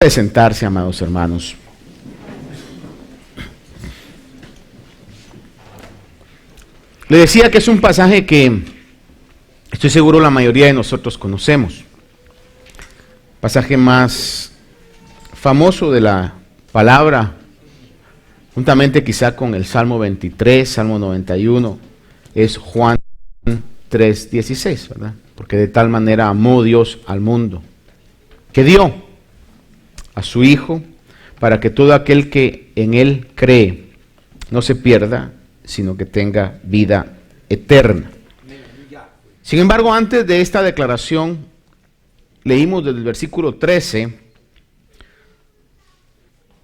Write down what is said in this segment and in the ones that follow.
De sentarse, amados hermanos. Le decía que es un pasaje que estoy seguro la mayoría de nosotros conocemos. Pasaje más famoso de la palabra, juntamente quizá con el Salmo 23, Salmo 91, es Juan 3:16, ¿verdad? Porque de tal manera amó Dios al mundo, que dio a su Hijo, para que todo aquel que en Él cree no se pierda, sino que tenga vida eterna. Sin embargo, antes de esta declaración, leímos desde el versículo 13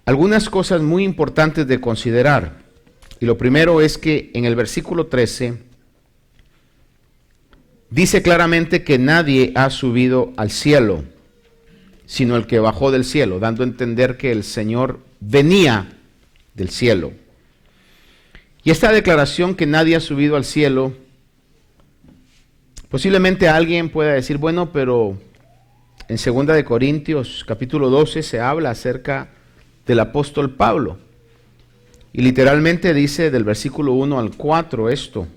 algunas cosas muy importantes de considerar. Y lo primero es que en el versículo 13 dice claramente que nadie ha subido al cielo, sino el que bajó del cielo, dando a entender que el Señor venía del cielo. Y esta declaración que nadie ha subido al cielo, posiblemente alguien pueda decir, bueno, pero en 2 de Corintios capítulo 12 se habla acerca del apóstol Pablo. Y literalmente dice del versículo 1 al 4 esto,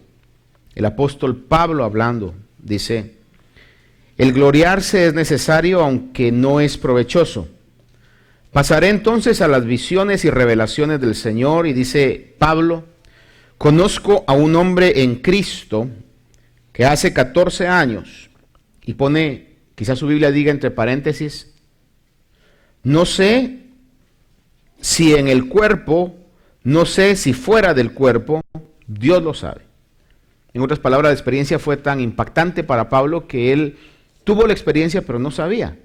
el apóstol Pablo hablando, dice: el gloriarse es necesario, aunque no es provechoso. Pasaré entonces a las visiones y revelaciones del Señor. Y dice Pablo: conozco a un hombre en Cristo que hace 14 años, y pone, quizás su Biblia diga entre paréntesis, no sé si en el cuerpo, no sé si fuera del cuerpo, Dios lo sabe. En otras palabras, la experiencia fue tan impactante para Pablo que él tuvo la experiencia, pero no sabía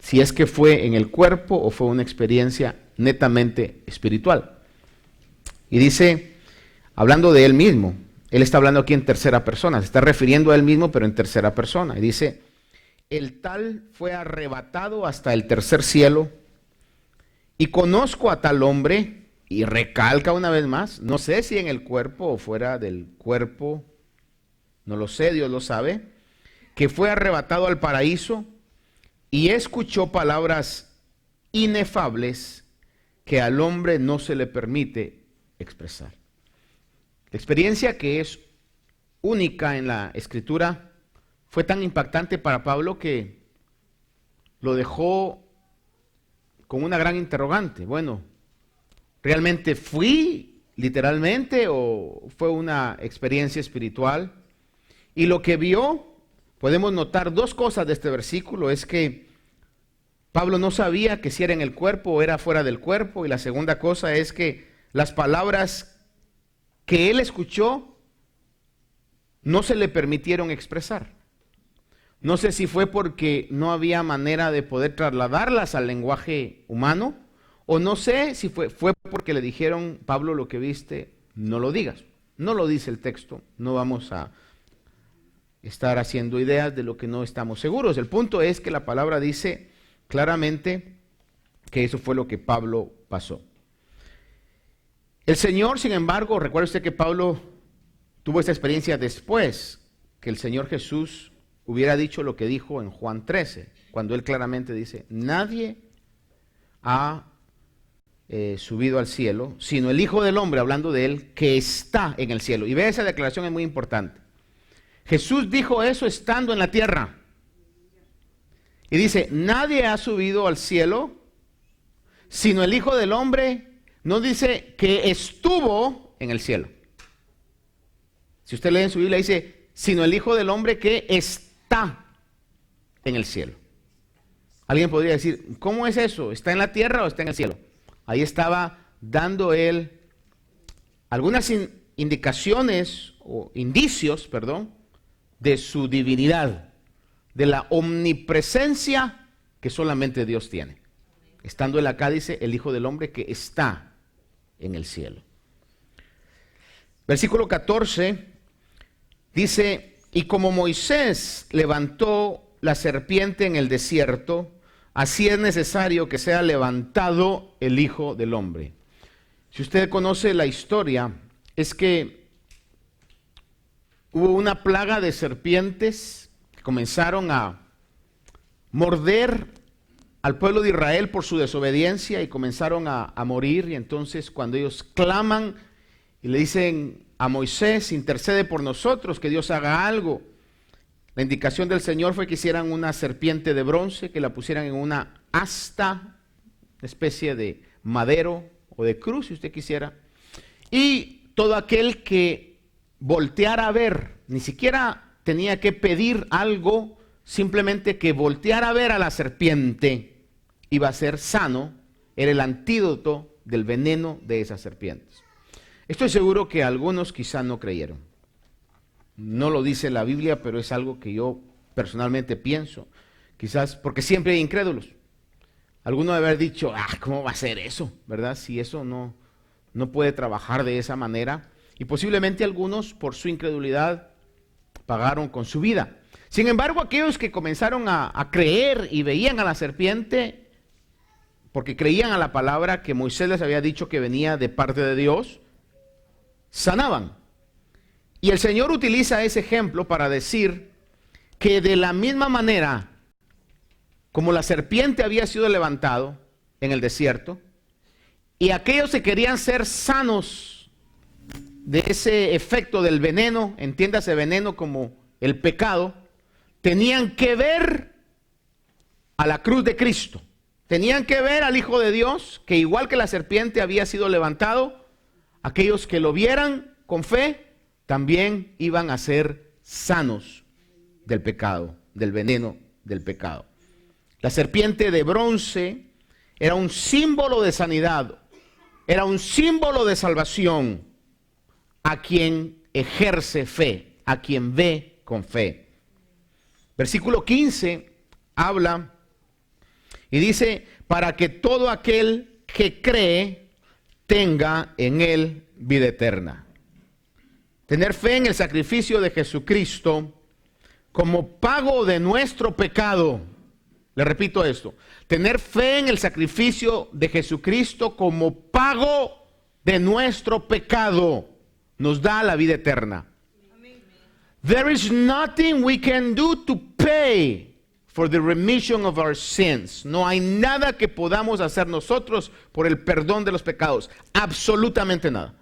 si es que fue en el cuerpo o fue una experiencia netamente espiritual. Y dice, hablando de él mismo, él está hablando aquí en tercera persona, se está refiriendo a él mismo, pero en tercera persona. Y dice, el tal fue arrebatado hasta el tercer cielo, y conozco a tal hombre, y recalca una vez más, no sé si en el cuerpo o fuera del cuerpo, no lo sé, Dios lo sabe, que fue arrebatado al paraíso y escuchó palabras inefables que al hombre no se le permite expresar. La experiencia, que es única en la Escritura, fue tan impactante para Pablo que lo dejó con una gran interrogante. Bueno, ¿realmente fui literalmente o fue una experiencia espiritual? Y lo que vio, podemos notar dos cosas de este versículo, es que Pablo no sabía que si era en el cuerpo o era fuera del cuerpo, y la segunda cosa es que las palabras que él escuchó no se le permitieron expresar. No sé si fue porque no había manera de poder trasladarlas al lenguaje humano, o no sé si fue porque le dijeron, Pablo, lo que viste, no lo digas. No lo dice el texto, no vamos a estar haciendo ideas de lo que no estamos seguros. El punto es que la palabra dice claramente que eso fue lo que Pablo pasó. El Señor, sin embargo, recuerde usted que Pablo tuvo esta experiencia después que el Señor Jesús hubiera dicho lo que dijo en Juan 13, cuando él claramente dice, nadie ha subido al cielo, sino el Hijo del Hombre, hablando de él, que está en el cielo. Y ve, esa declaración es muy importante. Jesús dijo eso estando en la tierra. Y dice, nadie ha subido al cielo, sino el Hijo del Hombre. No dice que estuvo en el cielo. Si usted lee en su Biblia, dice, sino el Hijo del Hombre que está en el cielo. Alguien podría decir, ¿cómo es eso? ¿Está en la tierra o está en el cielo? Ahí estaba dando él algunas indicaciones o indicios, perdón, de su divinidad, de la omnipresencia que solamente Dios tiene. Estando él acá, dice el Hijo del Hombre que está en el cielo. Versículo 14 dice, y como Moisés levantó la serpiente en el desierto, así es necesario que sea levantado el Hijo del Hombre. Si usted conoce la historia, es que hubo una plaga de serpientes que comenzaron a morder al pueblo de Israel por su desobediencia y comenzaron a morir. Y entonces cuando ellos claman y le dicen a Moisés, intercede por nosotros, que Dios haga algo, la indicación del Señor fue que hicieran una serpiente de bronce, que la pusieran en una asta, una especie de madero o de cruz, si usted quisiera. Y todo aquel que volteara a ver, ni siquiera tenía que pedir algo, simplemente que volteara a ver a la serpiente, iba a ser sano, era el antídoto del veneno de esas serpientes. Estoy seguro que algunos quizás no creyeron. No lo dice la Biblia, pero es algo que yo personalmente pienso. Quizás porque siempre hay incrédulos. Alguno debe haber dicho, ¿cómo va a ser eso? ¿Verdad? Si eso no puede trabajar de esa manera. Y posiblemente algunos, por su incredulidad, pagaron con su vida. Sin embargo, aquellos que comenzaron a creer y veían a la serpiente, porque creían a la palabra que Moisés les había dicho que venía de parte de Dios, sanaban. Y el Señor utiliza ese ejemplo para decir que de la misma manera como la serpiente había sido levantado en el desierto, y aquellos que querían ser sanos de ese efecto del veneno, entiéndase veneno como el pecado, tenían que ver a la cruz de Cristo. Tenían que ver al Hijo de Dios, que igual que la serpiente había sido levantado, aquellos que lo vieran con fe, también iban a ser sanos del pecado, del veneno del pecado. La serpiente de bronce era un símbolo de sanidad, era un símbolo de salvación a quien ejerce fe, a quien ve con fe. Versículo 15 habla y dice, para que todo aquel que cree tenga en él vida eterna. Tener fe en el sacrificio de Jesucristo como pago de nuestro pecado. Le repito esto, tener fe en el sacrificio de Jesucristo como pago de nuestro pecado nos da la vida eterna. There is nothing we can do to pay for the remission of our sins. No hay nada que podamos hacer nosotros por el perdón de los pecados. Absolutamente nada.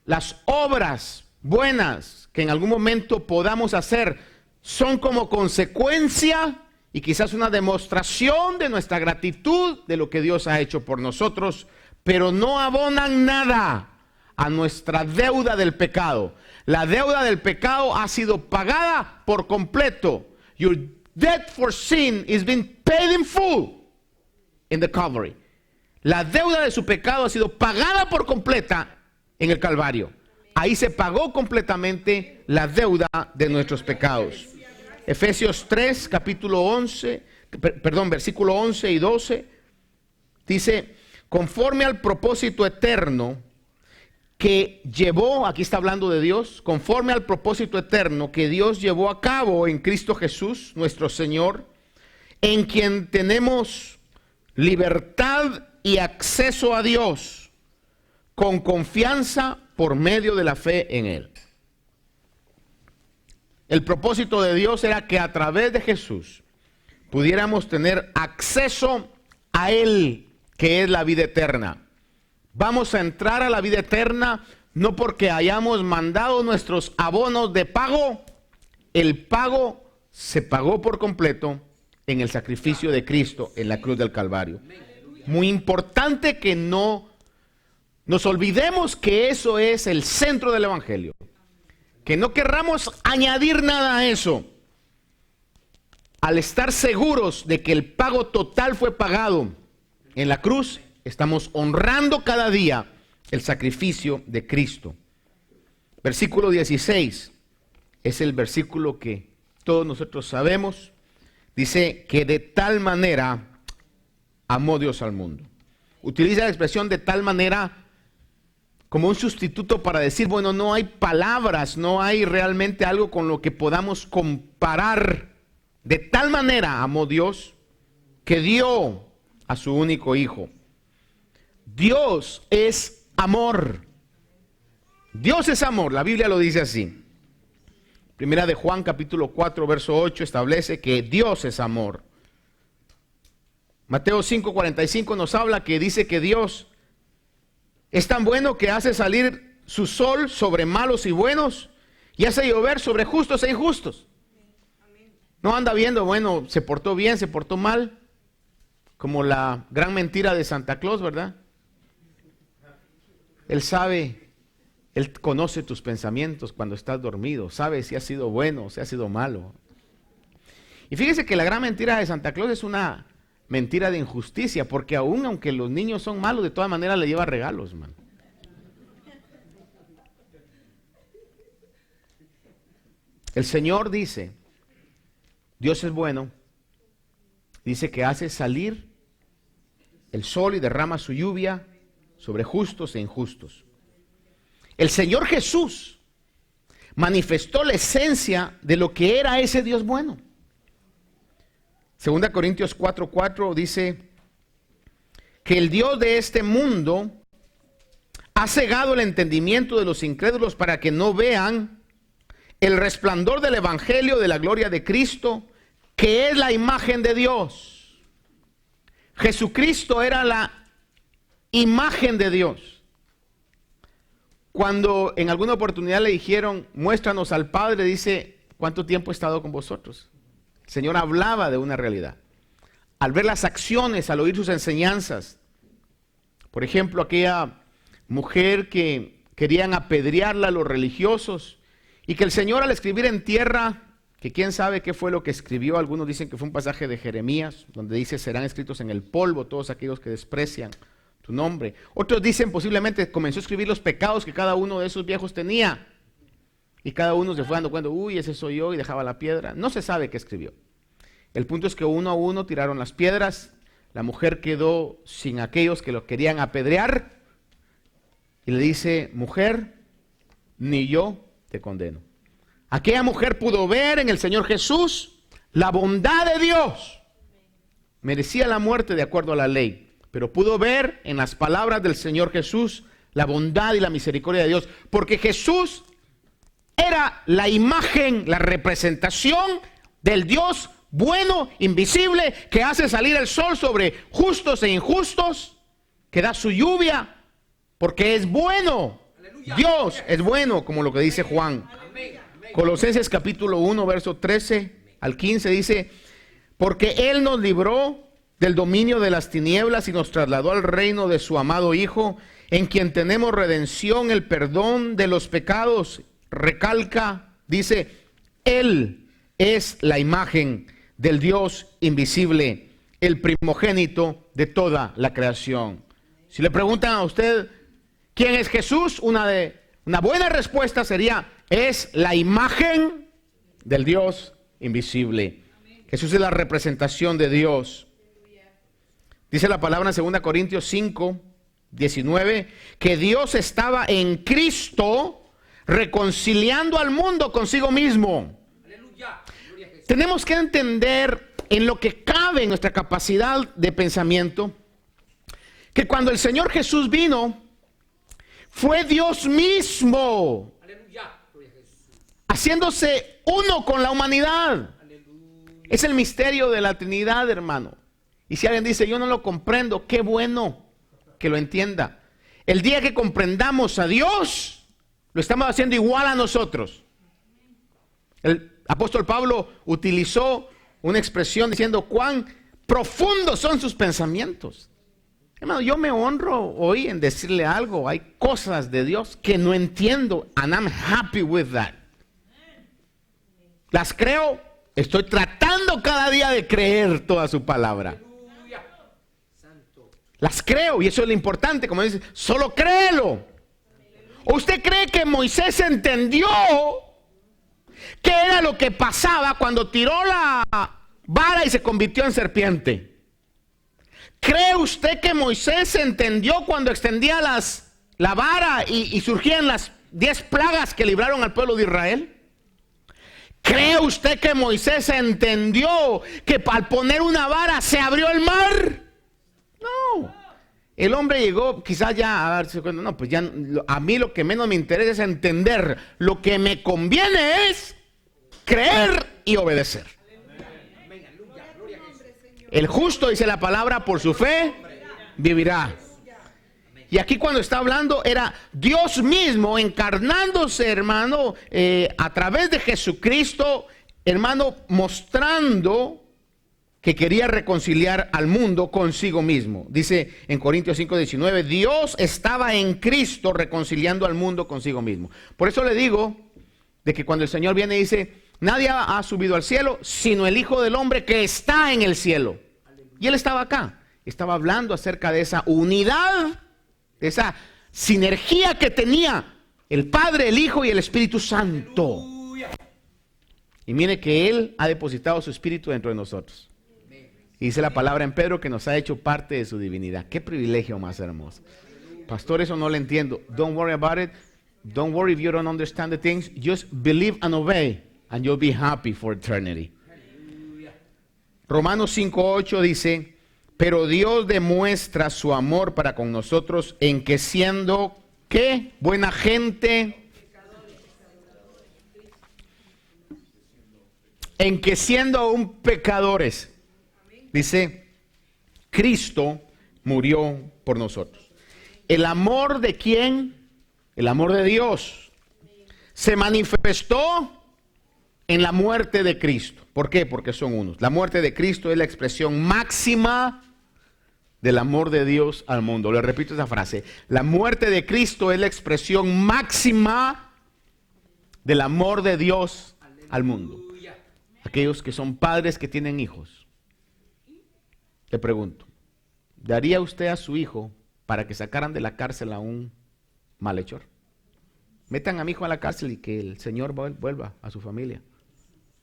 Las obras buenas que en algún momento podamos hacer son como consecuencia y quizás una demostración de nuestra gratitud de lo que Dios ha hecho por nosotros, pero no abonan nada a nuestra deuda del pecado. La deuda del pecado ha sido pagada por completo. Your debt for sin is being paid in full in the Calvary. La deuda de su pecado ha sido pagada por completa en el Calvario. Ahí se pagó completamente la deuda de nuestros pecados. Efesios 3, versículo 11 y 12, dice, conforme al propósito eterno que llevó, aquí está hablando de Dios, conforme al propósito eterno que Dios llevó a cabo en Cristo Jesús, nuestro Señor, en quien tenemos libertad y acceso a Dios con confianza por medio de la fe en Él. El propósito de Dios era que a través de Jesús pudiéramos tener acceso a Él, que es la vida eterna. Vamos a entrar a la vida eterna no porque hayamos mandado nuestros abonos de pago. El pago se pagó por completo en el sacrificio de Cristo en la cruz del Calvario. Muy importante que no nos olvidemos que eso es el centro del Evangelio. Que no querramos añadir nada a eso. Al estar seguros de que el pago total fue pagado en la cruz, estamos honrando cada día el sacrificio de Cristo. Versículo 16 es el versículo que todos nosotros sabemos. Dice que de tal manera amó Dios al mundo. Utiliza la expresión de tal manera como un sustituto para decir, bueno, no hay palabras, no hay realmente algo con lo que podamos comparar. De tal manera amó Dios que dio a su único hijo. Dios es amor. Dios es amor, la Biblia lo dice así. Primera de Juan capítulo 4 verso 8 establece que Dios es amor. Mateo 5:45 nos habla que dice que Dios es tan bueno que hace salir su sol sobre malos y buenos y hace llover sobre justos e injustos. No anda viendo, bueno, se portó bien, se portó mal, como la gran mentira de Santa Claus, ¿verdad? Él sabe, Él conoce tus pensamientos cuando estás dormido, sabe si ha sido bueno o si ha sido malo. Y fíjese que la gran mentira de Santa Claus es una mentira de injusticia, porque aunque los niños son malos, de todas maneras le lleva regalos, man. El Señor dice, Dios es bueno, dice que hace salir el sol y derrama su lluvia sobre justos e injustos. El Señor Jesús manifestó la esencia de lo que era ese Dios bueno. 2 Corintios 4:4 dice que el Dios de este mundo ha cegado el entendimiento de los incrédulos para que no vean el resplandor del evangelio de la gloria de Cristo, que es la imagen de Dios. Jesucristo era la imagen de Dios. Cuando en alguna oportunidad le dijeron, muéstranos al Padre, dice, ¿cuánto tiempo he estado con vosotros? El Señor hablaba de una realidad. Al ver las acciones, al oír sus enseñanzas, por ejemplo, aquella mujer que querían apedrearla a los religiosos, y que el Señor al escribir en tierra, que quién sabe qué fue lo que escribió, algunos dicen que fue un pasaje de Jeremías, donde dice, serán escritos en el polvo todos aquellos que desprecian tu nombre. Otros dicen posiblemente comenzó a escribir los pecados que cada uno de esos viejos tenía. Y cada uno se fue dando cuenta, uy, ese soy yo, y dejaba la piedra. No se sabe qué escribió. El punto es que uno a uno tiraron las piedras, la mujer quedó sin aquellos que lo querían apedrear, y le dice, mujer, ni yo te condeno. Aquella mujer pudo ver en el Señor Jesús la bondad de Dios. Merecía la muerte de acuerdo a la ley, pero pudo ver en las palabras del Señor Jesús la bondad y la misericordia de Dios, porque Jesús era la imagen, la representación del Dios bueno, invisible, que hace salir el sol sobre justos e injustos, que da su lluvia, porque es bueno. Aleluya. Dios es bueno, como lo que dice Juan. Amén. Colosenses capítulo 1, verso 13 al 15 dice, porque Él nos libró del dominio de las tinieblas y nos trasladó al reino de su amado Hijo, en quien tenemos redención, el perdón de los pecados. Recalca, dice, Él es la imagen del Dios invisible, el primogénito de toda la creación. Si le preguntan a usted, ¿quién es Jesús? Una buena respuesta sería, es la imagen del Dios invisible. Jesús es la representación de Dios. Dice la palabra en 2 Corintios 5, 19, que Dios estaba en Cristo reconciliando al mundo consigo mismo. Aleluya. Tenemos que entender en lo que cabe en nuestra capacidad de pensamiento, que cuando el Señor Jesús vino, fue Dios mismo, aleluya, haciéndose uno con la humanidad. Aleluya. Es el misterio de la Trinidad, hermano. Y si alguien dice, yo no lo comprendo, qué bueno que lo entienda. El día que comprendamos a Dios, lo estamos haciendo igual a nosotros. El apóstol Pablo utilizó una expresión diciendo cuán profundos son sus pensamientos. Hermano, yo me honro hoy en decirle algo. Hay cosas de Dios que no entiendo, and I'm happy with that. Las creo, estoy tratando cada día de creer toda su palabra. Las creo y eso es lo importante, como dice, solo créelo. ¿O usted cree que Moisés entendió qué era lo que pasaba cuando tiró la vara y se convirtió en serpiente? ¿Cree usted que Moisés entendió cuando extendía la vara y surgían las 10 plagas que libraron al pueblo de Israel? ¿Cree usted que Moisés entendió que al poner una vara se abrió el mar? No. El hombre llegó quizás ya a darse cuenta, no, pues ya a mí lo que menos me interesa es entender. Lo que me conviene es creer y obedecer. El justo, dice la palabra, por su fe vivirá. Y aquí cuando está hablando era Dios mismo encarnándose, hermano, a través de Jesucristo, hermano, mostrando que quería reconciliar al mundo consigo mismo. Dice en Corintios 5:19, Dios estaba en Cristo reconciliando al mundo consigo mismo. Por eso le digo de que cuando el Señor viene y dice, nadie ha subido al cielo, sino el Hijo del Hombre que está en el cielo. Y Él estaba acá, estaba hablando acerca de esa unidad, de esa sinergia que tenía el Padre, el Hijo y el Espíritu Santo. Y mire que Él ha depositado su Espíritu dentro de nosotros. Y dice la palabra en Pedro que nos ha hecho parte de su divinidad. Qué privilegio más hermoso. Pastor, eso no lo entiendo. Don't worry about it. Don't worry if you don't understand the things. Just believe and obey and you'll be happy for eternity. Romanos 5:8 dice, pero Dios demuestra su amor para con nosotros en que siendo, ¿qué? Buena gente. En que siendo aún pecadores. Dice, Cristo murió por nosotros. ¿El amor de quién? El amor de Dios se manifestó en la muerte de Cristo. ¿Por qué? Porque son unos. La muerte de Cristo es la expresión máxima del amor de Dios al mundo. Le repito esa frase. La muerte de Cristo es la expresión máxima del amor de Dios al mundo. Aquellos que son padres que tienen hijos. Le pregunto, ¿daría usted a su hijo para que sacaran de la cárcel a un malhechor? Metan a mi hijo a la cárcel y que el Señor vuelva a su familia.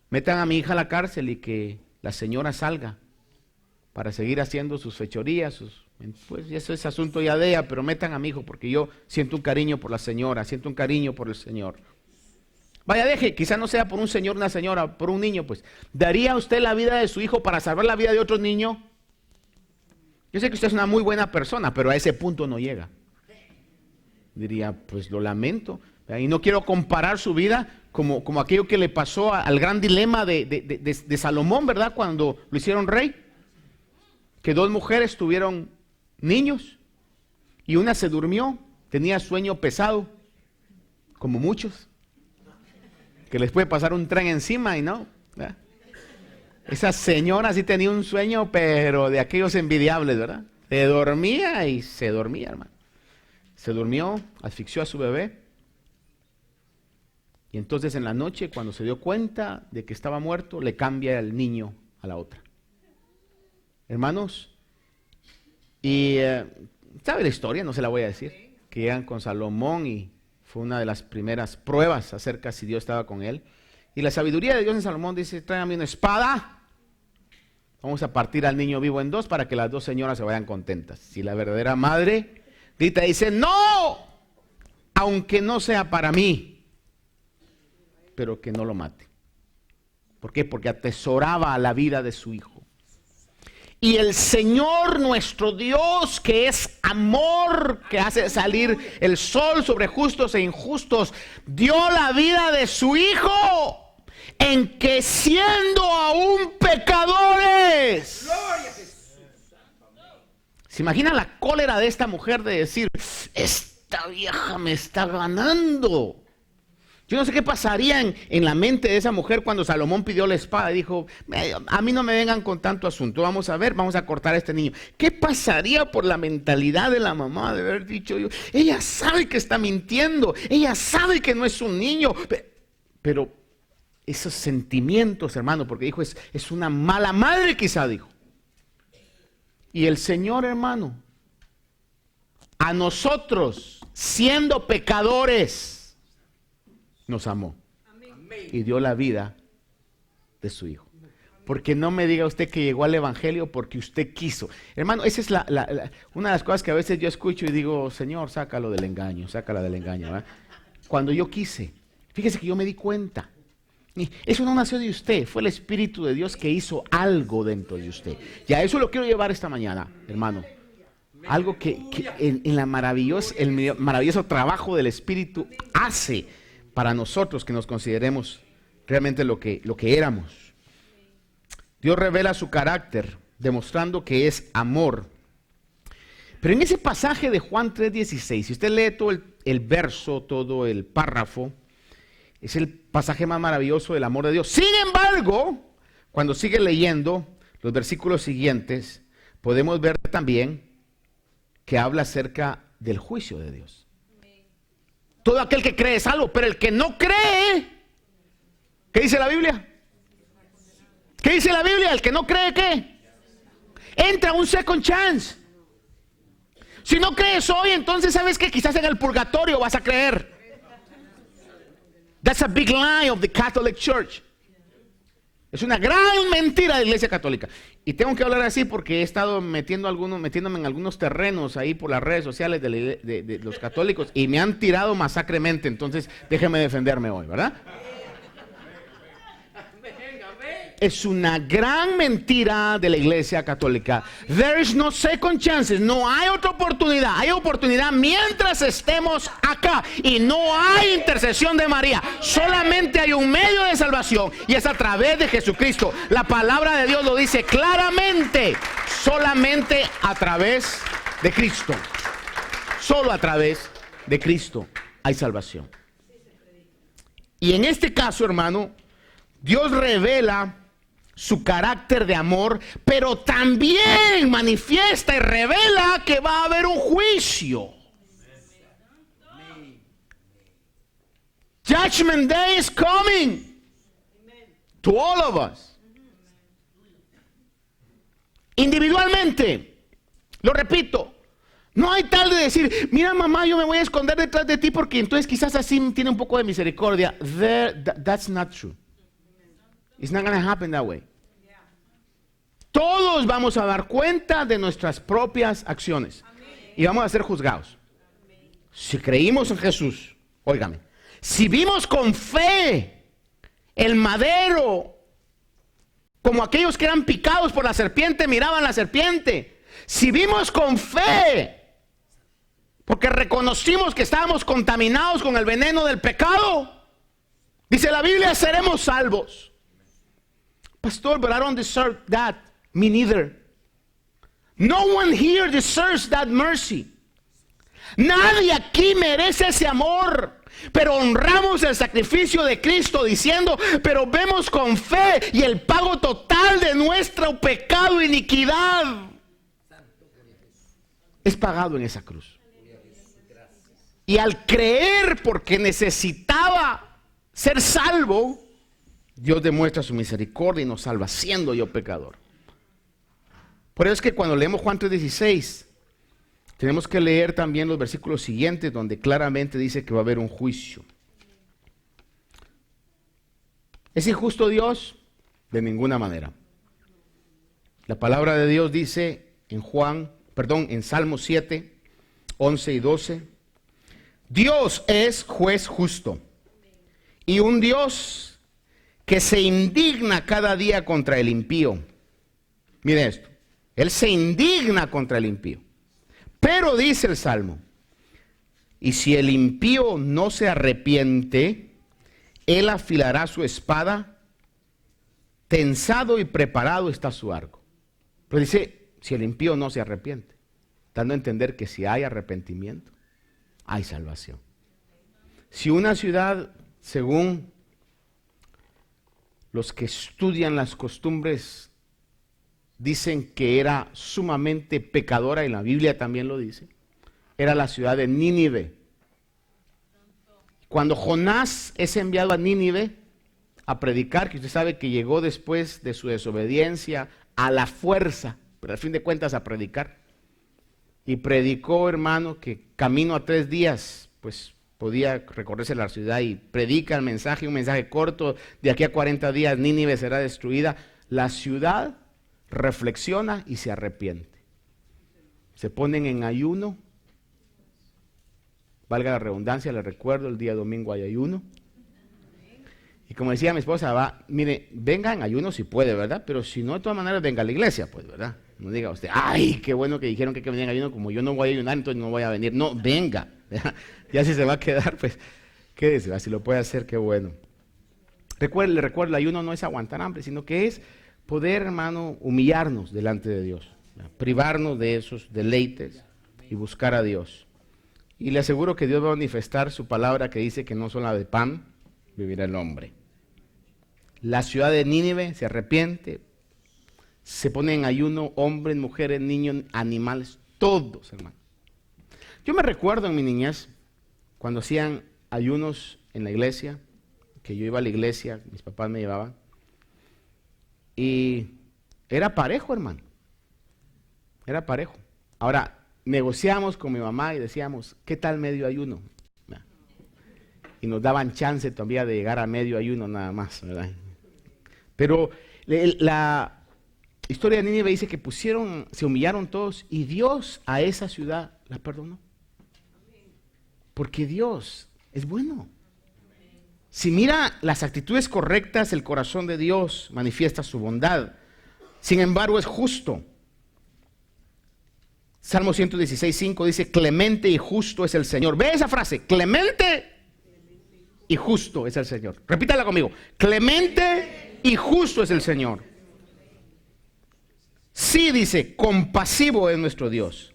Metan a mi hija a la cárcel y que la señora salga para seguir haciendo sus fechorías, pues eso es asunto ya de ella, pero metan a mi hijo porque yo siento un cariño por la señora, siento un cariño por el Señor. Vaya, deje, quizás no sea por un señor, una señora, por un niño, pues. ¿Daría usted la vida de su hijo para salvar la vida de otro niño? Yo sé que usted es una muy buena persona, pero a ese punto no llega. Diría, pues lo lamento. Y no quiero comparar su vida como aquello que le pasó al gran dilema de Salomón, ¿verdad? Cuando lo hicieron rey. Que dos mujeres tuvieron niños y una se durmió, tenía sueño pesado, como muchos. Que les puede pasar un tren encima y no, ¿verdad? Esa señora sí tenía un sueño, pero de aquellos envidiables, ¿verdad? Se dormía y se dormía, hermano. Se durmió, asfixió a su bebé. Y entonces en la noche, cuando se dio cuenta de que estaba muerto, le cambia el niño a la otra. Hermanos, y ¿sabe la historia? No se la voy a decir. Que llegan con Salomón y fue una de las primeras pruebas acerca si Dios estaba con él. Y la sabiduría de Dios en Salomón dice, tráigame una espada. Vamos a partir al niño vivo en dos para que las dos señoras se vayan contentas. Si la verdadera madre grita y dice, no, aunque no sea para mí, pero que no lo mate. ¿Por qué? Porque atesoraba la vida de su hijo. Y el Señor nuestro Dios, que es amor, que hace salir el sol sobre justos e injustos, dio la vida de su hijo, en que siendo aún pecadores. ¿Se imagina la cólera de esta mujer de decir, esta vieja me está ganando? Yo no sé qué pasaría en la mente de esa mujer cuando Salomón pidió la espada y dijo, a mí no me vengan con tanto asunto, vamos a ver, vamos a cortar a este niño. ¿Qué pasaría por la mentalidad de la mamá de haber dicho, ella sabe que está mintiendo, ella sabe que no es un niño, pero esos sentimientos, hermano, porque dijo, es una mala madre quizá, dijo. Y el Señor, hermano, a nosotros, siendo pecadores, nos amó y dio la vida de su hijo. Porque no me diga usted que llegó al evangelio porque usted quiso. Hermano, esa es una de las cosas que a veces yo escucho y digo, Señor, sácala del engaño, ¿verdad? Cuando yo quise, fíjese que yo me di cuenta. Eso no nació de usted, fue el Espíritu de Dios que hizo algo dentro de usted. Y a eso lo quiero llevar esta mañana, hermano. Algo que en el maravilloso trabajo del Espíritu hace para nosotros que nos consideremos realmente lo que éramos. Dios revela su carácter demostrando que es amor. Pero en ese pasaje de Juan 3:16, si usted lee todo el verso, todo el párrafo, es el pasaje más maravilloso del amor de Dios. Sin embargo, cuando sigue leyendo los versículos siguientes, podemos ver también que habla acerca del juicio de Dios. Todo aquel que cree es salvo, pero el que no cree, ¿qué dice la Biblia? ¿Qué dice la Biblia? El que no cree, ¿qué? Entra un second chance. Si no crees hoy, entonces sabes que quizás en el purgatorio vas a creer. That's a big lie of the Catholic Church. Es una gran mentira de la Iglesia Católica. Y tengo que hablar así porque he estado metiéndome en algunos terrenos ahí por las redes sociales de los católicos y me han tirado masacremente. Entonces déjeme defenderme hoy, ¿verdad? Es una gran mentira de la Iglesia Católica. There is no second chances. No hay otra oportunidad. Hay oportunidad mientras estemos acá. Y no hay intercesión de María. Solamente hay un medio de salvación. Y es a través de Jesucristo. La palabra de Dios lo dice claramente. Solamente a través de Cristo. Solo a través de Cristo hay salvación. Y en este caso, hermano, Dios revela su carácter de amor, pero también manifiesta y revela que va a haber un juicio. Judgment Day is coming to all of us. Individualmente, lo repito, no hay tal de decir, mira mamá, yo me voy a esconder detrás de ti porque entonces quizás así tiene un poco de misericordia. That's not true. It's not going to happen that way. Todos vamos a dar cuenta de nuestras propias acciones. Y vamos a ser juzgados. Si creímos en Jesús, óigame, si vimos con fe el madero, como aquellos que eran picados por la serpiente, miraban la serpiente. Si vimos con fe, porque reconocimos que estábamos contaminados con el veneno del pecado, dice la Biblia, seremos salvos. Pastor, but I don't deserve that. Me neither. No one here deserves that mercy. Nadie aquí merece ese amor. Pero honramos el sacrificio de Cristo diciendo, pero vemos con fe y el pago total de nuestro pecado e iniquidad es pagado en esa cruz. Y al creer porque necesitaba ser salvo, Dios demuestra su misericordia y nos salva siendo yo pecador. Por eso es que cuando leemos Juan 3:16, tenemos que leer también los versículos siguientes donde claramente dice que va a haber un juicio. ¿Es injusto Dios? De ninguna manera. La palabra de Dios dice en Salmo 7, 11 y 12, Dios es juez justo y un Dios que se indigna cada día contra el impío. Mire esto, Él se indigna contra el impío. Pero dice el Salmo, y si el impío no se arrepiente, Él afilará su espada, tensado y preparado está su arco. Pero dice, si el impío no se arrepiente, dando a entender que si hay arrepentimiento, hay salvación. Si una ciudad, según los que estudian las costumbres, dicen que era sumamente pecadora, y la Biblia también lo dice, era la ciudad de Nínive. Cuando Jonás es enviado a Nínive a predicar, que usted sabe que llegó después de su desobediencia a la fuerza, pero al fin de cuentas a predicar, y predicó, hermano, que camino a 3 días, pues podía recorrerse la ciudad y predica el mensaje, un mensaje corto, de aquí a 40 días Nínive será destruida. La ciudad reflexiona y se arrepiente. Se ponen en ayuno. Valga la redundancia, les recuerdo, el día domingo hay ayuno. Y como decía mi esposa, mire, venga en ayuno si puede, ¿verdad? Pero si no, de todas maneras, venga a la iglesia, pues, ¿verdad? No diga usted, ay, qué bueno que dijeron que hay que venir en ayuno, como yo no voy a ayunar, entonces no voy a venir. No, venga. Ya si se va a quedar, pues, quédese, si lo puede hacer, qué bueno. Le recuerdo, el ayuno no es aguantar hambre, sino que es poder, hermano, humillarnos delante de Dios, privarnos de esos deleites y buscar a Dios. Y le aseguro que Dios va a manifestar su palabra que dice que no solo de pan vivirá el hombre. La ciudad de Nínive se arrepiente, se pone en ayuno hombres, mujeres, niños, animales, todos, hermano. Yo me recuerdo en mi niñez, cuando hacían ayunos en la iglesia, que yo iba a la iglesia, mis papás me llevaban, y era parejo, hermano, era parejo. Ahora, negociamos con mi mamá y decíamos, ¿qué tal medio ayuno? Y nos daban chance todavía de llegar a medio ayuno nada más, ¿verdad? Pero la historia de Nínive dice que se humillaron todos y Dios a esa ciudad la perdonó. Porque Dios es bueno. Si mira las actitudes correctas, el corazón de Dios manifiesta su bondad. Sin embargo, es justo. Salmo 116:5 dice, clemente y justo es el Señor. Ve esa frase, clemente y justo es el Señor. Repítala conmigo, clemente y justo es el Señor. Sí, dice, compasivo es nuestro Dios.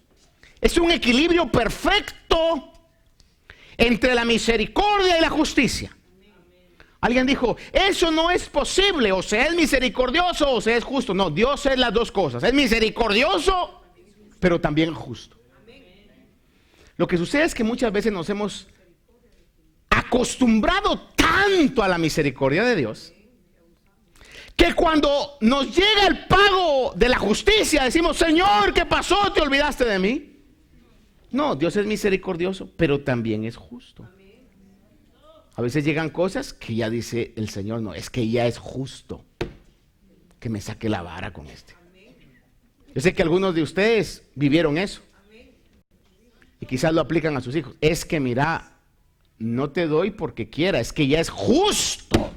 Es un equilibrio perfecto entre la misericordia y la justicia. Alguien dijo, eso no es posible, o sea, es misericordioso o sea, es justo. No, Dios es las dos cosas, es misericordioso, pero también justo. Lo que sucede es que muchas veces nos hemos acostumbrado tanto a la misericordia de Dios, que cuando nos llega el pago de la justicia, decimos, Señor, ¿qué pasó? ¿Te olvidaste de mí? No, Dios es misericordioso, pero también es justo. A veces llegan cosas que ya dice el Señor, no, es que ya es justo que me saque la vara con este. Yo sé que algunos de ustedes vivieron eso y quizás lo aplican a sus hijos. Es que mira, no te doy porque quiera, es que ya es justo.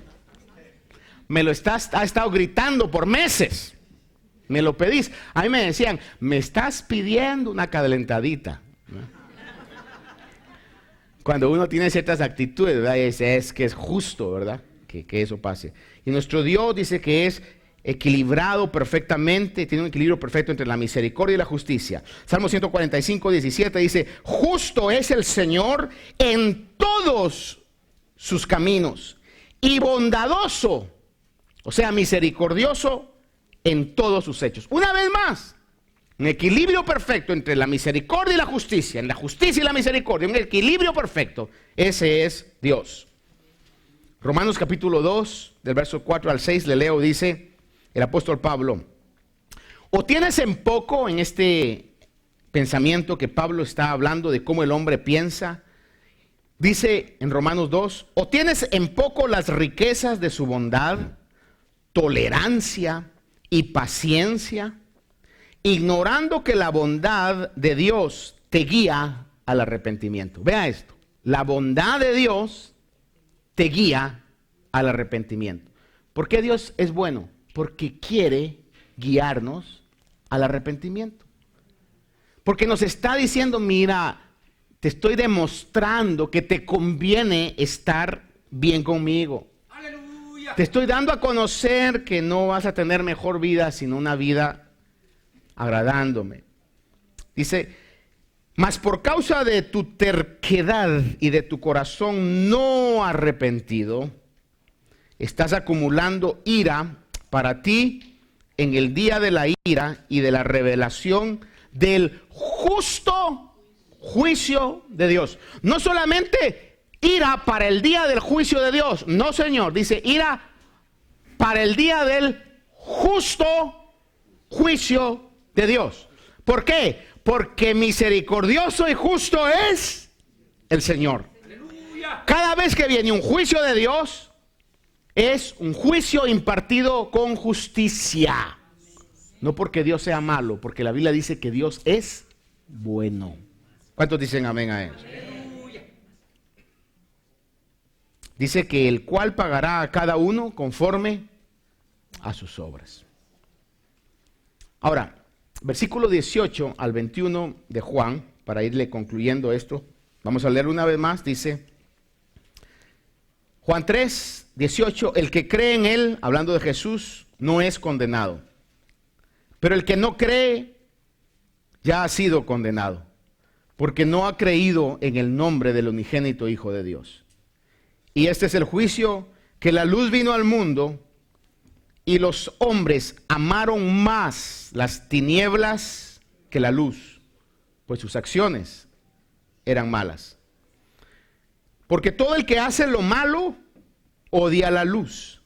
Me lo ha estado gritando por meses. Me lo pedís. A mí me decían, me estás pidiendo una calentadita. Cuando uno tiene ciertas actitudes, ¿verdad? Es que es justo, ¿verdad? Que eso pase. Y nuestro Dios dice que es equilibrado perfectamente, tiene un equilibrio perfecto entre la misericordia y la justicia. Salmo 145:17 dice, justo es el Señor en todos sus caminos y bondadoso, o sea, misericordioso en todos sus hechos. Una vez más, un equilibrio perfecto entre la misericordia y la justicia, en la justicia y la misericordia, un equilibrio perfecto. Ese es Dios. Romanos capítulo 2, del verso 4 al 6, le leo, dice el apóstol Pablo, o tienes en poco en este pensamiento que Pablo está hablando de cómo el hombre piensa, dice en Romanos 2, o tienes en poco las riquezas de su bondad, tolerancia y paciencia, ignorando que la bondad de Dios te guía al arrepentimiento. Vea esto, la bondad de Dios te guía al arrepentimiento. ¿Por qué Dios es bueno? Porque quiere guiarnos al arrepentimiento. Porque nos está diciendo, mira, te estoy demostrando que te conviene estar bien conmigo. ¡Aleluya! Te estoy dando a conocer que no vas a tener mejor vida, sino una vida agradándome. Dice, mas por causa de tu terquedad y de tu corazón no arrepentido, estás acumulando ira para ti en el día de la ira y de la revelación del justo juicio de Dios. No solamente ira para el día del juicio de Dios, no, Señor, dice ira para el día del justo juicio de Dios. ¿Por qué? Porque misericordioso y justo es el Señor. Cada vez que viene un juicio de Dios, es un juicio impartido con justicia. No porque Dios sea malo, porque la Biblia dice que Dios es bueno. ¿Cuántos dicen amén a eso? Dice que el cual pagará a cada uno conforme a sus obras. Ahora, versículo 18 al 21 de Juan, para irle concluyendo esto, vamos a leer una vez más, dice Juan 3, 18, el que cree en él, hablando de Jesús, no es condenado. Pero el que no cree ya ha sido condenado, porque no ha creído en el nombre del unigénito Hijo de Dios. Y este es el juicio, que la luz vino al mundo y los hombres amaron más las tinieblas que la luz, pues sus acciones eran malas. Porque todo el que hace lo malo odia la luz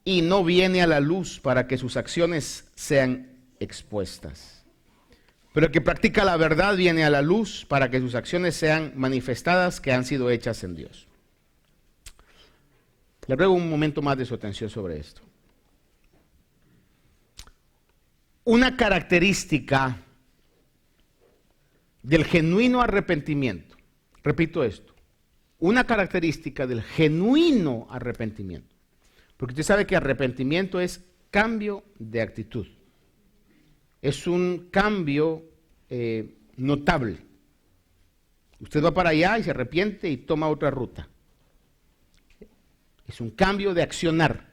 y no viene a la luz para que sus acciones sean expuestas. Pero el que practica la verdad viene a la luz para que sus acciones sean manifestadas, que han sido hechas en Dios. Le ruego un momento más de su atención sobre esto. Una característica del genuino arrepentimiento, repito esto, una característica del genuino arrepentimiento, porque usted sabe que arrepentimiento es cambio de actitud, es un cambio notable. Usted va para allá y se arrepiente y toma otra ruta. Es un cambio de accionar.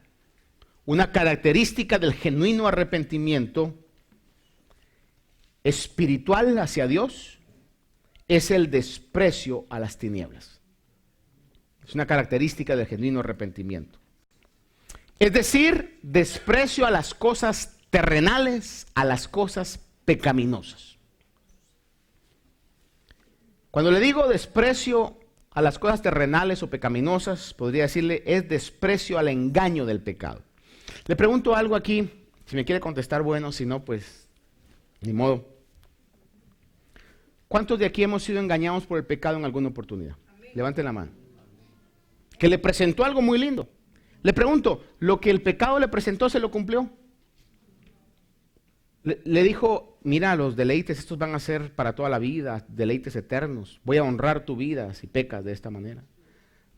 Una característica del genuino arrepentimiento espiritual hacia Dios es el desprecio a las tinieblas. Es una característica del genuino arrepentimiento. Es decir, desprecio a las cosas terrenales, a las cosas pecaminosas. Cuando le digo desprecio a las cosas terrenales o pecaminosas, podría decirle, es desprecio al engaño del pecado. Le pregunto algo aquí, si me quiere contestar, bueno, si no, pues, ni modo. ¿Cuántos de aquí hemos sido engañados por el pecado en alguna oportunidad? Amén. Levanten la mano. Que le presentó algo muy lindo. Le pregunto, ¿lo que el pecado le presentó se lo cumplió? Le dijo, mira, los deleites estos van a ser para toda la vida, deleites eternos. Voy a honrar tu vida si pecas de esta manera.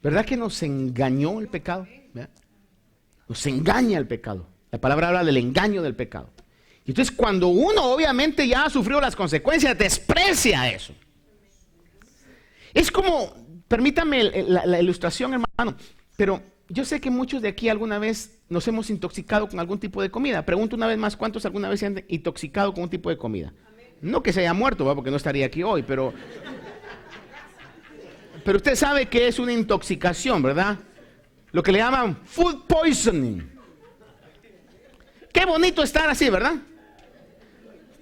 ¿Verdad que nos engañó el pecado? ¿Verdad? Nos engaña el pecado. La palabra habla del engaño del pecado. Y entonces cuando uno obviamente ya ha sufrido las consecuencias, desprecia eso. Es como, permítame la ilustración, hermano, pero yo sé que muchos de aquí alguna vez nos hemos intoxicado con algún tipo de comida. Pregunto una vez más, ¿cuántos alguna vez se han intoxicado con un tipo de comida? Amén. No que se haya muerto, ¿va? Porque no estaría aquí hoy, pero usted sabe que es una intoxicación, ¿verdad? Lo que le llaman food poisoning. Qué bonito estar así, ¿verdad?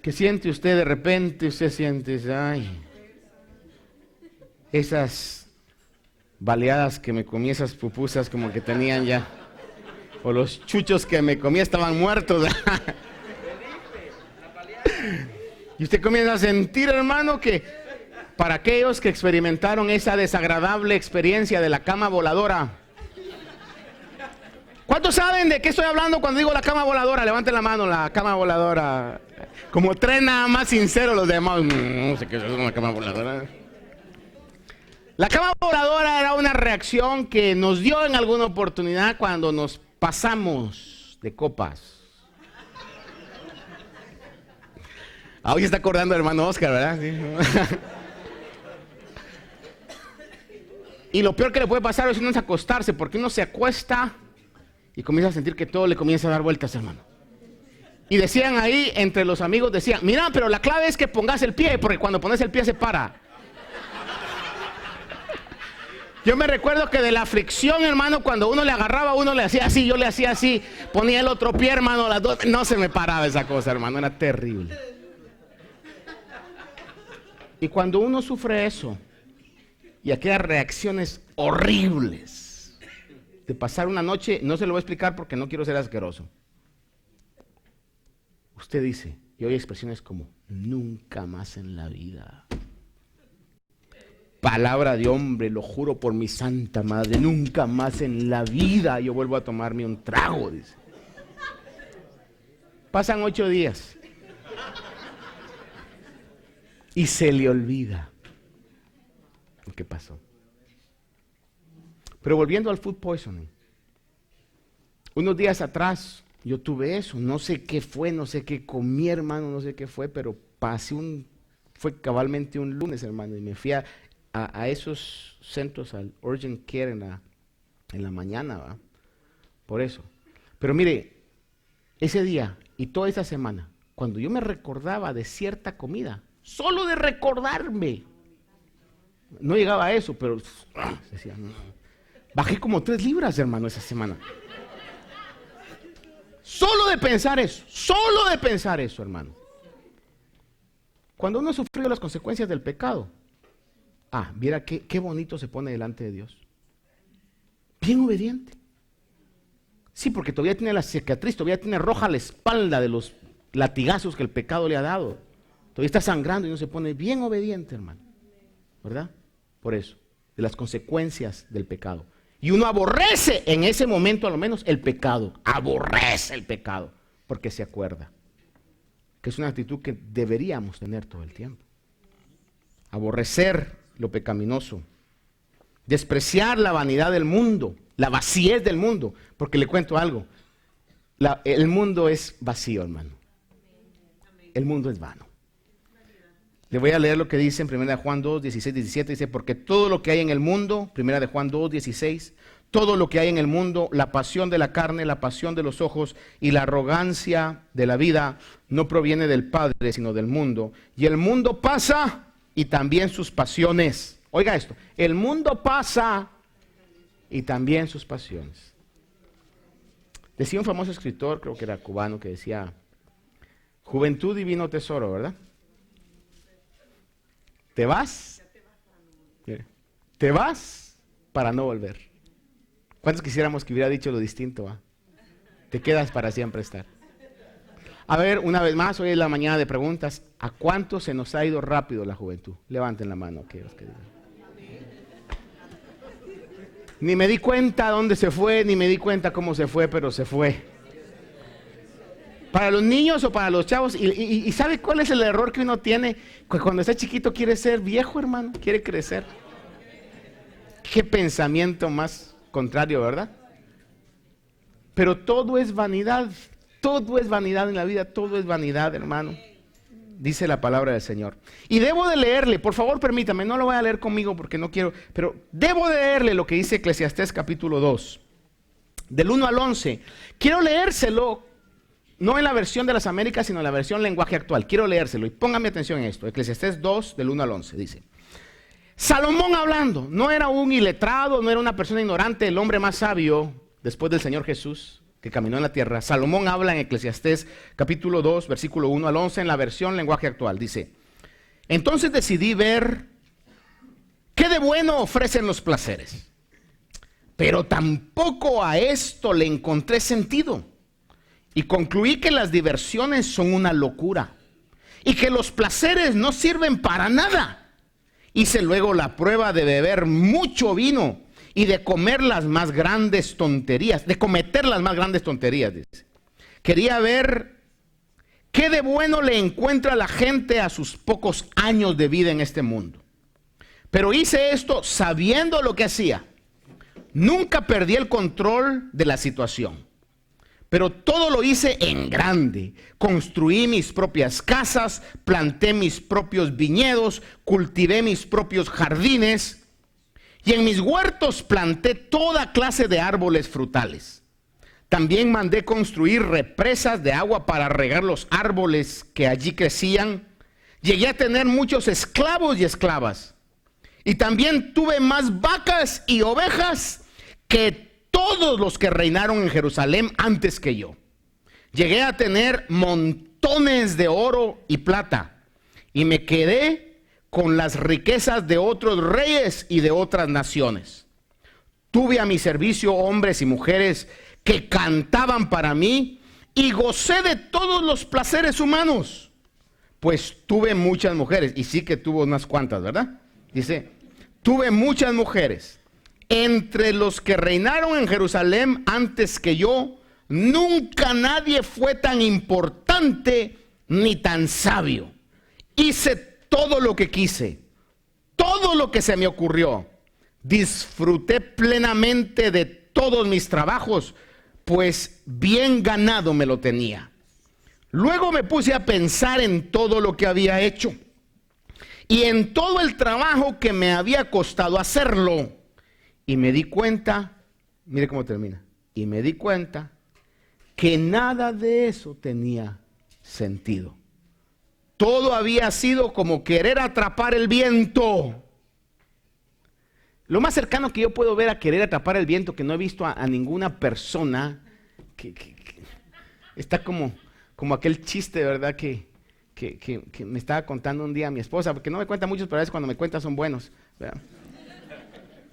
Que siente usted de repente, usted siente, ay, esas baleadas que me comí, esas pupusas como que tenían ya, o los chuchos que me comí estaban muertos. Y usted comienza a sentir, hermano, que para aquellos que experimentaron esa desagradable experiencia de la cama voladora, ¿cuántos saben de qué estoy hablando cuando digo la cama voladora? Levanten la mano, la cama voladora. Como tres nada más sinceros los demás. No sé qué es una cama voladora. La cama voladora era una reacción que nos dio en alguna oportunidad cuando nos pasamos de copas. Hoy se está acordando el hermano Oscar, ¿verdad? Sí. Y lo peor que le puede pasar es uno es acostarse, porque uno se acuesta y comienza a sentir que todo le comienza a dar vueltas, hermano. Y decían ahí, entre los amigos, decían, mira, pero la clave es que pongas el pie, porque cuando pones el pie se para. Yo me recuerdo que de la fricción, hermano, cuando uno le agarraba, uno le hacía así, yo le hacía así, ponía el otro pie, hermano, las dos, no se me paraba esa cosa, hermano, era terrible. Y cuando uno sufre eso, y aquellas reacciones horribles, de pasar una noche, no se lo voy a explicar porque no quiero ser asqueroso. Usted dice, y oye expresiones como, nunca más en la vida. Palabra de hombre, lo juro por mi santa madre, nunca más en la vida yo vuelvo a tomarme un trago, dice. Pasan 8 días. Y se le olvida lo que pasó. Pero volviendo al food poisoning. Unos días atrás yo tuve eso, no sé qué fue, no sé qué comí, hermano, no sé qué fue, pero fue cabalmente un lunes, hermano, y me fui a esos centros, al urgent care en la mañana, ¿va? Por eso. Pero mire, ese día y toda esa semana, cuando yo me recordaba de cierta comida, solo de recordarme, no llegaba a eso, pero decía, no. Bajé como 3 libras, hermano, esa semana. Solo de pensar eso, hermano. Cuando uno ha sufrido las consecuencias del pecado, mira qué bonito se pone delante de Dios. Bien obediente. Sí, porque todavía tiene la cicatriz, todavía tiene roja la espalda de los latigazos que el pecado le ha dado. Todavía está sangrando y uno se pone bien obediente, hermano. ¿Verdad? Por eso, de las consecuencias del pecado. Y uno aborrece en ese momento a lo menos el pecado. Aborrece el pecado, porque se acuerda. Que es una actitud que deberíamos tener todo el tiempo. Aborrecer lo pecaminoso. Despreciar la vanidad del mundo, la vaciez del mundo. Porque le cuento algo. El mundo es vacío, hermano. El mundo es vano. Le voy a leer lo que dice en 1 Juan 2, 16, 17. Dice, porque todo lo que hay en el mundo, 1 Juan 2, 16, todo lo que hay en el mundo, la pasión de la carne, la pasión de los ojos y la arrogancia de la vida, no proviene del Padre, sino del mundo. Y el mundo pasa y también sus pasiones. Oiga esto, el mundo pasa y también sus pasiones. Decía un famoso escritor, creo que era cubano, que decía, juventud divino tesoro, ¿verdad? Te vas para no volver. ¿Cuántos quisiéramos que hubiera dicho lo distinto? Te quedas para siempre estar. A ver, una vez más, hoy es la mañana de preguntas. ¿A cuántos se nos ha ido rápido la juventud? Levanten la mano aquellos que digan. Ni me di cuenta dónde se fue, ni me di cuenta cómo se fue, pero se fue. Para los niños o para los chavos, y ¿sabe cuál es el error que uno tiene? Cuando está chiquito quiere ser viejo, hermano, quiere crecer. Qué pensamiento más contrario, ¿verdad? Pero todo es vanidad en la vida, todo es vanidad, hermano. Dice la palabra del Señor. Y debo de leerle, por favor permítame, no lo voy a leer conmigo porque no quiero, pero debo de leerle lo que dice Eclesiastés capítulo 2, del 1 al 11. Quiero leérselo. No en la versión de las Américas, sino en la versión lenguaje actual. Quiero leérselo y póngame atención en esto. Eclesiastés 2, del 1 al 11, dice. Salomón hablando, no era un iletrado, no era una persona ignorante, el hombre más sabio después del Señor Jesús que caminó en la tierra. Salomón habla en Eclesiastés capítulo 2, versículo 1 al 11, en la versión lenguaje actual. Dice, entonces decidí ver qué de bueno ofrecen los placeres, pero tampoco a esto le encontré sentido. Y concluí que las diversiones son una locura y que los placeres no sirven para nada. Hice luego la prueba de beber mucho vino y de comer las más grandes tonterías, de cometer las más grandes tonterías, dice. Quería ver qué de bueno le encuentra la gente a sus pocos años de vida en este mundo. Pero hice esto sabiendo lo que hacía. Nunca perdí el control de la situación. Pero todo lo hice en grande. Construí mis propias casas, planté mis propios viñedos, cultivé mis propios jardines y en mis huertos planté toda clase de árboles frutales. También mandé construir represas de agua para regar los árboles que allí crecían. Llegué a tener muchos esclavos y esclavas. Y también tuve más vacas y ovejas que todos los que reinaron en Jerusalén antes que yo. Llegué a tener montones de oro y plata y me quedé con las riquezas de otros reyes y de otras naciones. Tuve a mi servicio hombres y mujeres que cantaban para mí y gocé de todos los placeres humanos, pues tuve muchas mujeres. Y sí que tuvo unas cuantas, ¿verdad? Dice, tuve muchas mujeres. Entre los que reinaron en Jerusalén antes que yo, nunca nadie fue tan importante ni tan sabio. Hice todo lo que quise, todo lo que se me ocurrió. Disfruté plenamente de todos mis trabajos, pues bien ganado me lo tenía. Luego me puse a pensar en todo lo que había hecho y en todo el trabajo que me había costado hacerlo. Y me di cuenta, mire cómo termina, y me di cuenta que nada de eso tenía sentido. Todo había sido como querer atrapar el viento. Lo más cercano que yo puedo ver a querer atrapar el viento, que no he visto a ninguna persona, que está como aquel chiste, ¿verdad? Que me estaba contando un día mi esposa, porque no me cuenta muchos, pero a veces cuando me cuenta son buenos, ¿verdad?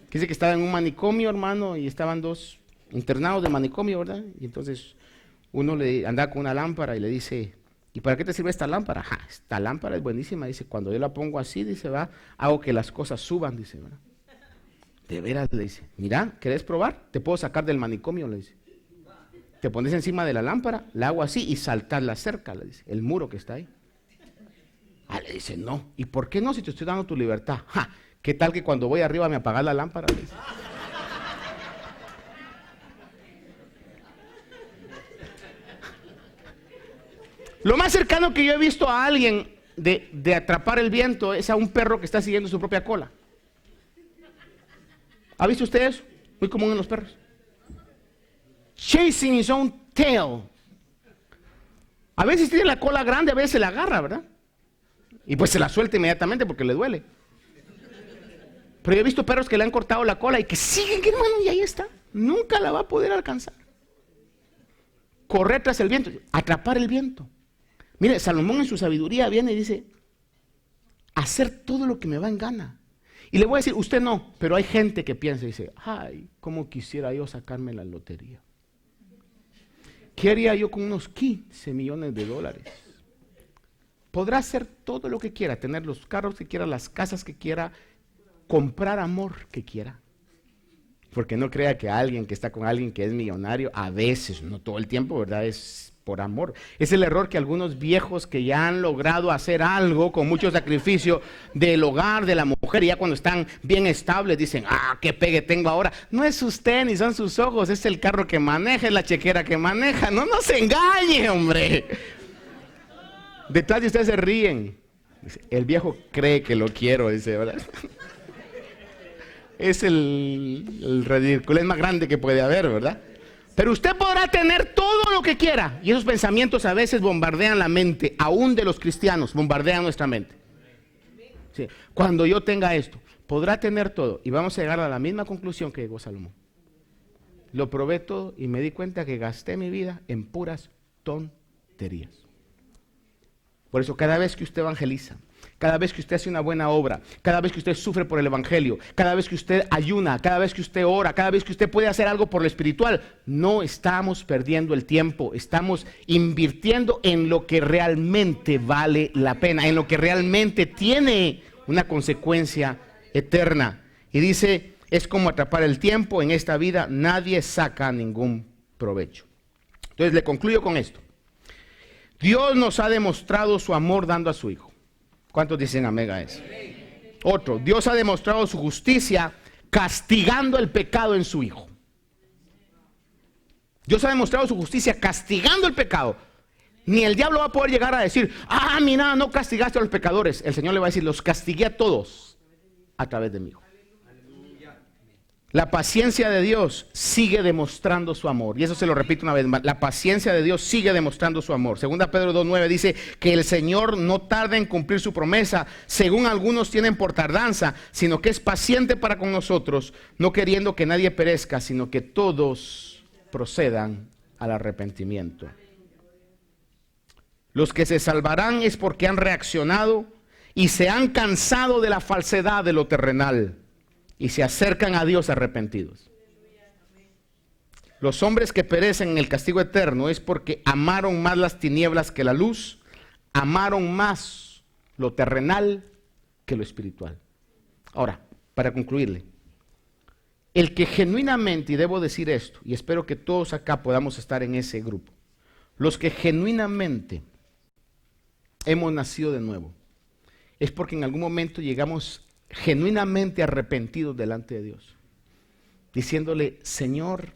Que dice que estaba en un manicomio, hermano, y estaban dos internados de manicomio, ¿verdad? Y entonces uno le andaba con una lámpara y le dice, ¿y para qué te sirve esta lámpara? Esta lámpara es buenísima, dice, cuando yo la pongo así, dice, hago que las cosas suban, dice, ¿verdad? De veras, le dice, mira, ¿querés probar? Te puedo sacar del manicomio, le dice. Te pones encima de la lámpara, la hago así y saltar la cerca, le dice, el muro que está ahí. Le dice, no. ¿Y por qué no si te estoy dando tu libertad? ¿Qué tal que cuando voy arriba me apagas la lámpara? Le dice. Lo más cercano que yo he visto a alguien de atrapar el viento es a un perro que está siguiendo su propia cola. ¿Ha visto usted eso? Muy común en los perros. Chasing his own tail. A veces tiene la cola grande, a veces se la agarra, ¿verdad? Y pues se la suelta inmediatamente porque le duele. Pero yo he visto perros que le han cortado la cola y que siguen, hermano, y ahí está. Nunca la va a poder alcanzar. Correr tras el viento, atrapar el viento. Mire, Salomón en su sabiduría viene y dice, hacer todo lo que me va en gana. Y le voy a decir, usted no, pero hay gente que piensa y dice, ay, cómo quisiera yo sacarme la lotería. ¿Qué haría yo con unos 15 millones de dólares? Podrá hacer todo lo que quiera, tener los carros que quiera, las casas que quiera, comprar amor que quiera. Porque no crea que alguien que está con alguien que es millonario, a veces, no todo el tiempo, ¿verdad? Es por amor. Es el error que algunos viejos que ya han logrado hacer algo con mucho sacrificio del hogar, de la mujer, y ya cuando están bien estables dicen, qué pegue tengo ahora. No es usted ni son sus ojos, es el carro que maneja, es la chequera que maneja. No nos engañe, hombre. Detrás de ustedes se ríen. Dice, el viejo cree que lo quiero, dice, ¿verdad? Es el ridículo más grande que puede haber, ¿verdad? Pero usted podrá tener todo lo que quiera. Y esos pensamientos a veces bombardean la mente, aún de los cristianos, bombardean nuestra mente. Sí. Cuando yo tenga esto, podrá tener todo. Y vamos a llegar a la misma conclusión que llegó Salomón. Lo probé todo y me di cuenta que gasté mi vida en puras tonterías. Por eso cada vez que usted evangeliza, cada vez que usted hace una buena obra, cada vez que usted sufre por el evangelio, cada vez que usted ayuna, cada vez que usted ora, cada vez que usted puede hacer algo por lo espiritual, no estamos perdiendo el tiempo, estamos invirtiendo en lo que realmente vale la pena, en lo que realmente tiene una consecuencia eterna. Y dice, es como atrapar el tiempo, en esta vida nadie saca ningún provecho. Entonces le concluyo con esto. Dios nos ha demostrado su amor dando a su Hijo. ¿Cuántos dicen amén a eso? Otro, Dios ha demostrado su justicia castigando el pecado en su Hijo. Dios ha demostrado su justicia castigando el pecado. Ni el diablo va a poder llegar a decir, mira, no castigaste a los pecadores. El Señor le va a decir, los castigué a todos a través de mi Hijo. La paciencia de Dios sigue demostrando su amor. Y eso se lo repito una vez más. La paciencia de Dios sigue demostrando su amor. Segunda Pedro 2:9 dice que el Señor no tarda en cumplir su promesa, según algunos tienen por tardanza, sino que es paciente para con nosotros, no queriendo que nadie perezca, sino que todos procedan al arrepentimiento. Los que se salvarán es porque han reaccionado y se han cansado de la falsedad de lo terrenal. Y se acercan a Dios arrepentidos. Los hombres que perecen en el castigo eterno es porque amaron más las tinieblas que la luz, amaron más lo terrenal que lo espiritual. Ahora, para concluirle, el que genuinamente, y debo decir esto, y espero que todos acá podamos estar en ese grupo, los que genuinamente hemos nacido de nuevo, es porque en algún momento llegamos genuinamente arrepentidos delante de Dios, diciéndole, Señor,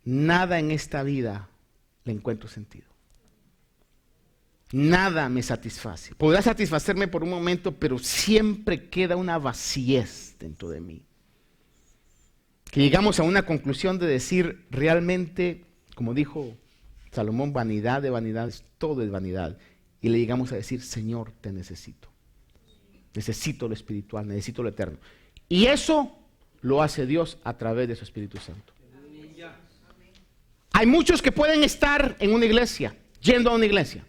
nada en esta vida le encuentro sentido. Nada me satisface. Podrá satisfacerme por un momento, pero siempre queda una vacíez dentro de mí. Que llegamos a una conclusión de decir, realmente, como dijo Salomón, vanidad de vanidades, todo es vanidad. Y le llegamos a decir, Señor, te necesito. Necesito lo espiritual, necesito lo eterno. Y eso lo hace Dios a través de su Espíritu Santo. Hay muchos que pueden estar en una iglesia, yendo a una iglesia,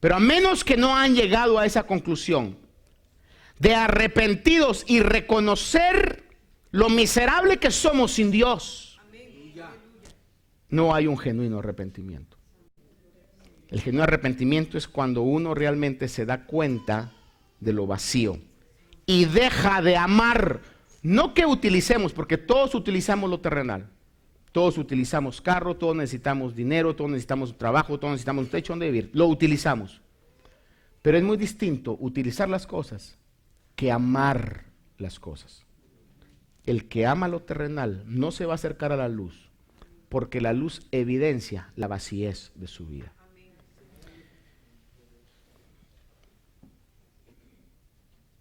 pero a menos que no han llegado a esa conclusión de arrepentidos y reconocer lo miserable que somos sin Dios, no hay un genuino arrepentimiento. El genuino arrepentimiento es cuando uno realmente se da cuenta de lo vacío y deja de amar. No que utilicemos, porque todos utilizamos lo terrenal. Todos utilizamos carro, todos necesitamos dinero, todos necesitamos trabajo, todos necesitamos un techo donde vivir. Lo utilizamos. Pero es muy distinto utilizar las cosas que amar las cosas. El que ama lo terrenal no se va a acercar a la luz, porque la luz evidencia la vacíez de su vida.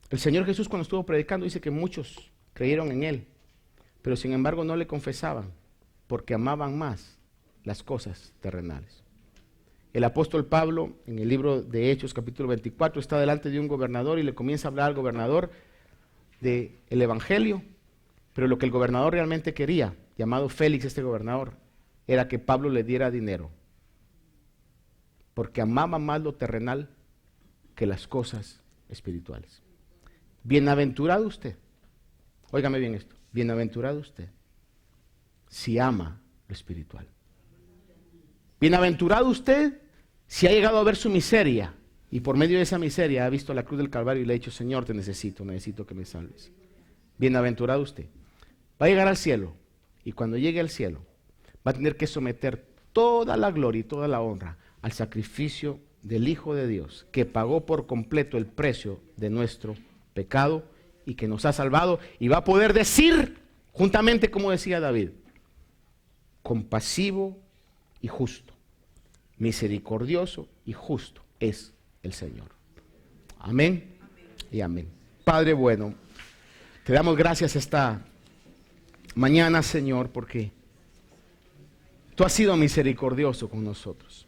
El Señor Jesús, cuando estuvo predicando, dice que muchos creyeron en Él, pero sin embargo no le confesaban, porque amaban más las cosas terrenales. El apóstol Pablo, en el libro de Hechos, capítulo 24, está delante de un gobernador y le comienza a hablar al gobernador del Evangelio, pero lo que el gobernador realmente quería, llamado Félix, este gobernador, era que Pablo le diera dinero, porque amaba más lo terrenal que las cosas espirituales. Bienaventurado usted, óigame bien esto, bienaventurado usted si ama lo espiritual. Bienaventurado usted si ha llegado a ver su miseria y por medio de esa miseria ha visto la cruz del Calvario y le ha dicho, Señor, te necesito que me salves. Bienaventurado usted. Va a llegar al cielo y cuando llegue al cielo va a tener que someter toda la gloria y toda la honra al sacrificio del Hijo de Dios, que pagó por completo el precio de nuestro pecado y que nos ha salvado, y va a poder decir, juntamente como decía David, compasivo y justo, misericordioso y justo es el Señor. Amén y amén. Padre bueno, te damos gracias esta mañana, Señor, porque tú has sido misericordioso con nosotros.